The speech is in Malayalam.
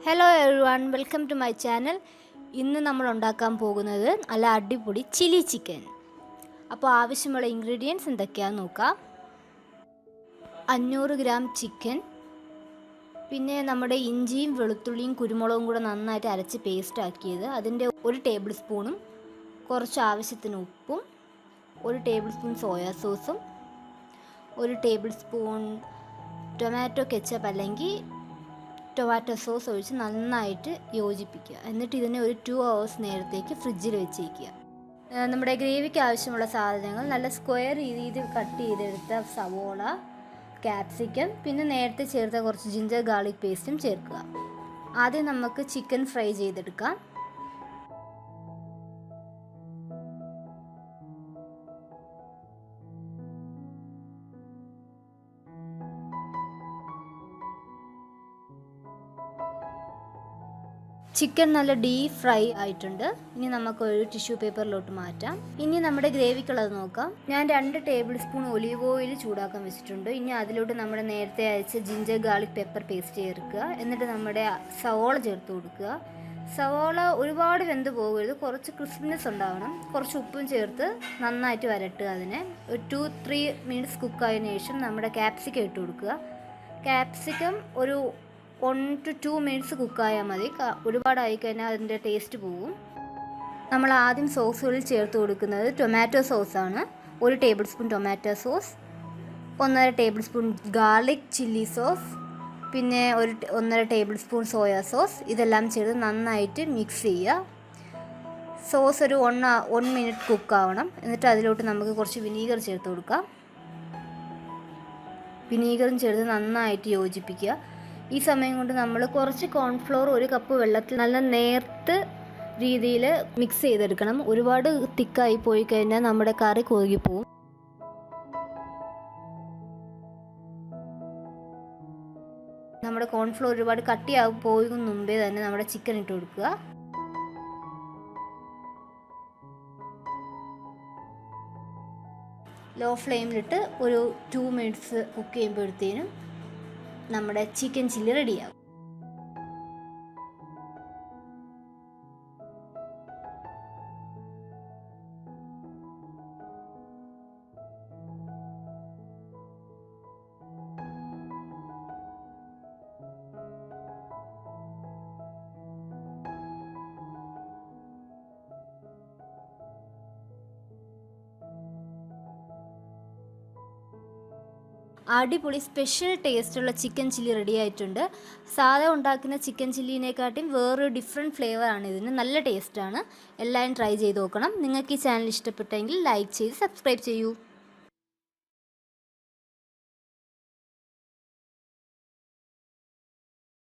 Hello everyone, welcome to my channel. ഇന്ന് നമ്മൾ ഉണ്ടാക്കാൻ പോകുന്നത് നല്ല അടിപൊളി ചില്ലി ചിക്കൻ. അപ്പോൾ ആവശ്യമുള്ള ഇൻഗ്രീഡിയൻസ് എന്തൊക്കെയാണെന്ന് നോക്കാം. 500 ഗ്രാം ചിക്കൻ, പിന്നെ നമ്മുടെ ഇഞ്ചിയും വെളുത്തുള്ളിയും കുരുമുളകും കൂടെ നന്നായിട്ട് അരച്ച് പേസ്റ്റ് ആക്കിയത്, അതിൻ്റെ 1 ടേബിൾ സ്പൂണും കുറച്ച് ആവശ്യത്തിന് ഉപ്പും, 1 ടേബിൾ സ്പൂൺ സോയാ സോസും, 1 ടേബിൾ സ്പൂൺ ടൊമാറ്റോ കെച്ചപ്പ് അല്ലെങ്കിൽ ടൊമാറ്റോ സോസ് ഒഴിച്ച് നന്നായിട്ട് യോജിപ്പിക്കുക. എന്നിട്ട് ഇതിനെ ഒരു 2 hours നേരത്തേക്ക് ഫ്രിഡ്ജിൽ വെച്ചേക്കുക. നമ്മുടെ ഗ്രേവിക്ക് ആവശ്യമുള്ള സാധനങ്ങൾ: നല്ല സ്ക്വയർ രീതിയിൽ കട്ട് ചെയ്തെടുത്ത സവോള, കാപ്സിക്കം, പിന്നെ നേരത്തെ ചേർത്ത കുറച്ച് ജിഞ്ചർ ഗാർലിക് പേസ്റ്റും ചേർക്കുക. ആദ്യം നമുക്ക് ചിക്കൻ ഫ്രൈ ചെയ്തെടുക്കാം. ചിക്കൻ നല്ല ഡീപ് ഫ്രൈ ആയിട്ടുണ്ട്. ഇനി നമുക്ക് ഒരു ടിഷ്യൂ പേപ്പറിലോട്ട് മാറ്റാം. ഇനി നമ്മുടെ ഗ്രേവിക്കുള്ളത് നോക്കാം. ഞാൻ 2 ടേബിൾ സ്പൂൺ ഒലീവ് ഓയിൽ ചൂടാക്കാൻ വെച്ചിട്ടുണ്ട്. ഇനി അതിലോട്ട് നമ്മുടെ നേരത്തെ അയച്ച ജിഞ്ചർ ഗാർലിക് പെപ്പർ പേസ്റ്റ് ചേർക്കുക. എന്നിട്ട് നമ്മുടെ സവോള ചേർത്ത് കൊടുക്കുക. സവോള ഒരുപാട് വെന്ത് പോകരുത്, കുറച്ച് ക്രിസ്പിനെസ് ഉണ്ടാവണം. കുറച്ച് ഉപ്പും ചേർത്ത് നന്നായിട്ട് വരട്ടുക. അതിനെ ഒരു 2-3 മിനിറ്റ്സ് കുക്കായതിനു ശേഷം നമ്മുടെ ക്യാപ്സിക്കം ഇട്ട് കൊടുക്കുക. ക്യാപ്സിക്കം ഒരു 1 to 2 മിനിറ്റ്സ് കുക്കായാൽ മതി. ഒരുപാടായി കഴിഞ്ഞാൽ അതിൻ്റെ ടേസ്റ്റ് പോവും. നമ്മൾ ആദ്യം സോസുകളിൽ ചേർത്ത് കൊടുക്കുന്നത് ടൊമാറ്റോ സോസാണ്. 1 tablespoon tomato sauce, 1.5 tablespoon garlic chilli sauce, പിന്നെ 1.5 ടേബിൾ സ്പൂൺ സോയാ സോസ്. ഇതെല്ലാം ചേർത്ത് നന്നായിട്ട് മിക്സ് ചെയ്യുക. സോസ് ഒരു 1 മിനിറ്റ് കുക്കാവണം. എന്നിട്ട് അതിലോട്ട് നമുക്ക് കുറച്ച് വിനീഗർ ചേർത്ത് കൊടുക്കാം. വിനീഗറും ചേർത്ത് നന്നായിട്ട് യോജിപ്പിക്കുക. ഈ സമയം കൊണ്ട് നമ്മൾ കുറച്ച് കോൺഫ്ലോർ 1 കപ്പ് വെള്ളത്തിൽ നല്ല നേർത്ത് രീതിയിൽ മിക്സ് ചെയ്തെടുക്കണം. ഒരുപാട് തിക്കായി പോയി കഴിഞ്ഞാൽ നമ്മുടെ കറി കുറുകിപ്പോവും. നമ്മുടെ കോൺഫ്ലോർ ഒരുപാട് കട്ടിയായി പോകും മുമ്പേ തന്നെ നമ്മുടെ ചിക്കൻ ഇട്ട് കൊടുക്കുക. ലോ ഫ്ലെയിമിലിട്ട് ഒരു 2 മിനിറ്റ്സ് കുക്ക് ചെയ്യുമ്പോഴത്തേനും നമ്മുടെ ചിക്കൻ ചില്ലി റെഡിയാകും. അടിപൊളി സ്പെഷ്യൽ ടേസ്റ്റുള്ള ചിക്കൻ ചില്ലി റെഡി ആയിട്ടുണ്ട്. സാധാ ഉണ്ടാക്കുന്ന ചിക്കൻ ചില്ലിനെക്കാട്ടും വേറൊരു ഡിഫറെൻറ്റ് ഫ്ലേവറാണ് ഇതിന്. നല്ല ടേസ്റ്റാണ്. എല്ലാവരും ട്രൈ ചെയ്ത് നോക്കണം. നിങ്ങൾക്ക് ഈ ചാനൽ ഇഷ്ടപ്പെട്ടെങ്കിൽ ലൈക്ക് ചെയ്ത് സബ്സ്ക്രൈബ് ചെയ്യൂ.